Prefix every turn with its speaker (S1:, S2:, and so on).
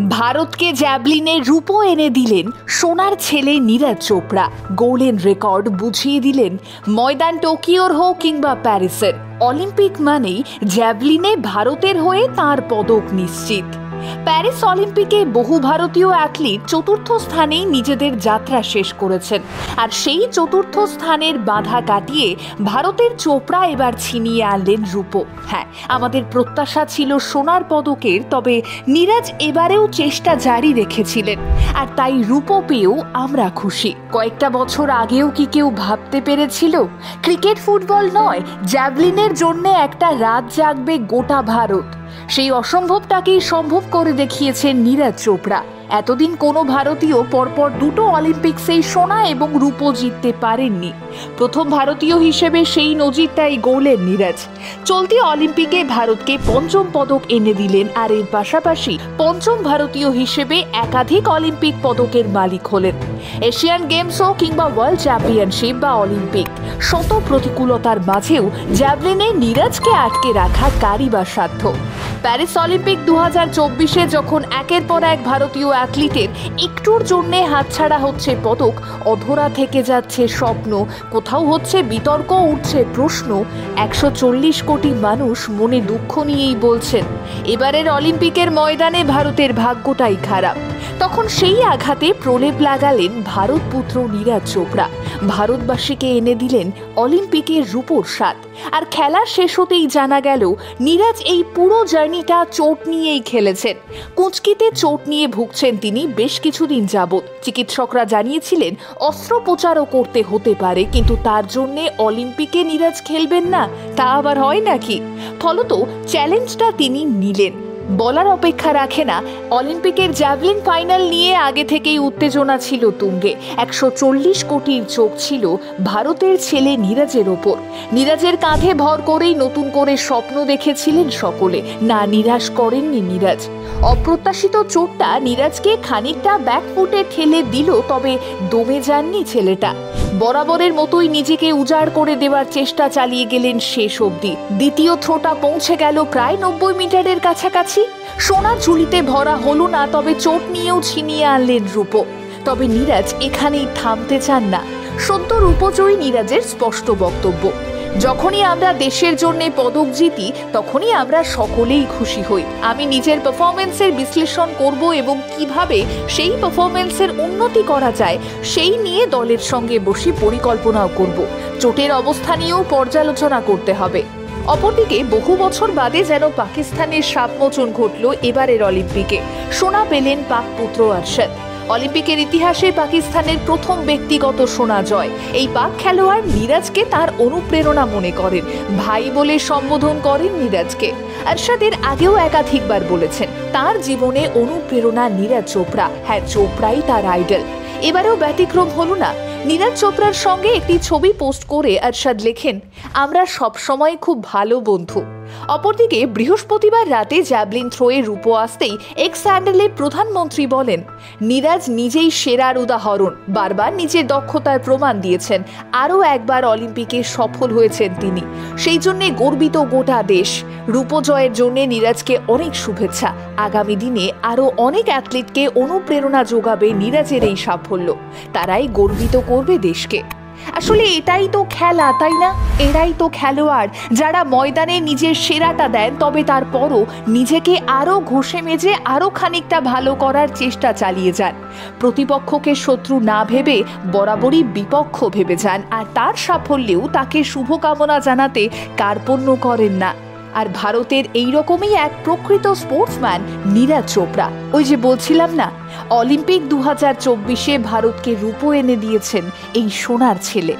S1: ভারতকে জ্যাভলিনে রূপো এনে দিলেন সোনার ছেলে নীরজ চোপড়া। গোল্ডেন রেকর্ড বুঝিয়ে দিলেন ময়দান টোকিওর হোক কিংবা প্যারিসের। অলিম্পিক মানেই জ্যাভলিনে ভারতের হয়ে তার পদক নিশ্চিত। প্যারিস অলিম্পিকে বহু ভারতীয় অ্যাথলিট চতুর্থ স্থানেই নিজেদের যাত্রা শেষ করেছেন, আর সেই চতুর্থ স্থানের বাধা কাটিয়ে ভারতের চোপড়া এবার ছিনিয়ে আনলেন রূপো। হ্যাঁ, আমাদের প্রত্যাশা ছিল সোনার পদকের, তবে নীরজ এবারেও চেষ্টা জারি রেখেছিলেন, আর তাই রূপো পেয়েও আমরা খুশি। কয়েকটা বছর আগেও কি কেউ ভাবতে পেরেছিল ক্রিকেট ফুটবল নয়, জ্যাভলিনের জন্য একটা রাত জাগবে গোটা ভারত? সেই অসম্ভবটাকেই সম্ভব করে দেখিয়েছেন নীরজ চোপড়া। এতদিন কোনো ভারতীয় পরপর দুটো অলিম্পিক্সেই সোনা এবং রূপো জিততে পারেননি। প্রথম ভারতীয় হিসেবে সেই নজিরটাই গড়লেন নীরজ। চলতি অলিম্পিকে ভারতকে পঞ্চম পদক এনে দিলেন, আর এর পাশাপাশি পঞ্চম ভারতীয় হিসেবে একাধিক অলিম্পিক পদকের মালিক হলেন। এশিয়ান গেমস হোক কিংবা ওয়ার্ল্ড চ্যাম্পিয়নশিপ বা অলিম্পিক, শত প্রতিকূলতার মাঝেও জ্যাভলিনে নীরজকে আটকে রাখা কারই বা সাধ্য? প্যারিস অলিম্পিক 2024-এ যখন একের পর এক ভারতীয় অ্যাথলিটের একটুর জন্যে হাতছাড়া হচ্ছে পদক, অধরা থেকে যাচ্ছে স্বপ্ন, কোথাও হচ্ছে বিতর্ক, উঠছে প্রশ্ন, 140 কোটি মানুষ মনে দুঃখ নিয়েই বলছেন এবারের অলিম্পিকের ময়দানে ভারতের ভাগ্যটাই খারাপ। তখন সেই আঘাতে প্রলেপ লাগালেন ভারতপুত্র নীরজ চোপড়া। ভারতবাসীকে এনে দিলেন অলিম্পিকের রূপোর স্বাদ। আর খেলা শেষ হতেই জানা গেল নীরজ এই পুরো জার্নিটা চোট নিয়েই খেলেছেন। কুঁচকিতে চোট নিয়ে ভুগছেন তিনি বেশ কিছুদিন যাবৎ। চিকিৎসকরা জানিয়েছিলেন অস্ত্রোপচারও করতে হতে পারে, কিন্তু তার জন্যে অলিম্পিকে নীরজ খেলবেন না, তা আবার হয় নাকি? ফলত চ্যালেঞ্জটা তিনি নিলেন। বলার অপেক্ষা রাখে না, অলিম্পিকের জ্যাভলিন ফাইনাল নিয়ে আগে থেকেই উত্তেজনা ছিল তুঙ্গে। 140 কোটির চোখ ছিল ভারতের ছেলে নীরজের ওপর। নীরজের কাঁধে ভর করেই নতুন করে স্বপ্ন দেখেছিলেন সকলে। না, নিরাশ করেননি নীরজ। অপ্রত্যাশিত চোটটা নীরজকে খানিকটা ব্যাকফুটে ঠেলে দিল, তবে দমে যাননি ছেলেটা। বরাবরের মতোই নিজেকে উজাড় করে দেওয়ার চেষ্টা চালিয়ে গেলেন শেষ অবধি। দ্বিতীয় থ্রোটা পৌঁছে গেল প্রায় 90 মিটারের কাছাকাছি। সোনা ঝুলিতে ভরা হলো না, তবে চোট নিয়েও ছিনিয়ে আনলেন রূপো। তবে নীরজ এখানেই থামতে চান না। সদ্য রূপোজয়ী নীরজের স্পষ্ট বক্তব্য, যখনই আমরা দেশের জন্য পদক জিতি তখনই আমরা সকলেই খুশি হই। আমি নিজের পারফরমেন্সের বিশ্লেষণ করব এবং কিভাবে সেই পারফরমেন্সের উন্নতি করা যায় সেই নিয়ে দলের সঙ্গে বসে পরিকল্পনাও করব। চোটের অবস্থা নিয়েও পর্যালোচনা করতে হবে। অপরদিকে বহু বছর বাদে যেন পাকিস্তানের সাপমোচন ঘটল এবারের অলিম্পিকে। সোনা পেলেন পাক পুত্র আরশাদ। অলিম্পিকের ইতিহাসে পাকিস্তানের প্রথম ব্যক্তিগত সোনা জয়। এই পাক খেলোয়াড় নীরজকে তার অনুপ্রেরণা মনে করেন, ভাই বলে সম্বোধন করেন নীরজকে। আরশাদের আগেও একাধিকবার বলেছেন তার জীবনে অনুপ্রেরণা নীরজ চোপড়া। হ্যাঁ, চোপড়াই তার আইডল। এবারেও ব্যতিক্রম হলো না। নীরজ চোপড়ার সঙ্গে একটি ছবি পোস্ট করে আরশাদ লেখেন, আমরা সবসময় খুব ভালো বন্ধু। অপরদিকে বৃহস্পতিবার রাতে জ্যাভলিন থ্রোয়ে রূপো আসতেই এক্স হ্যান্ডেলে প্রধানমন্ত্রী বলেন, নীরজ নিজেই সেরার উদাহরণ, বারবার নিজের দক্ষতার প্রমাণ দিয়েছেন, আরও একবার অলিম্পিকে সফল হয়েছেন তিনি, সেই জন্যে গর্বিত গোটা দেশ। রূপো জয়ের জন্য নীরজকে অনেক শুভেচ্ছা। আগামী দিনে আরও অনেক অ্যাথলিটকে অনুপ্রেরণা যোগাবে নীরজের এই সাফল্য। তারাই গর্বিত করবে দেশকে। আসলে এটাই তো খেলা, তাই না? এরাই তো খেলোয়াড় যারা ময়দানে নিজের সেরাটা দেন, তবে তারপরও নিজেকে আরও ঘষে মেজে আরও খানিকটা ভালো করার চেষ্টা চালিয়ে যান। প্রতিপক্ষকে শত্রু না ভেবে বরাবরই বিপক্ষ ভেবে যান, আর তার সাফল্যেও তাকে শুভকামনা জানাতে কার্পণ্য করেন না। আর ভারতের এইরকমই এক প্রকৃত স্পোর্টসম্যান নীরজ চোপড়া। ওই যে বলছিলাম না, অলিম্পিক 2024-এ ভারতকে রূপো এনে দিয়েছেন এই সোনার ছেলে।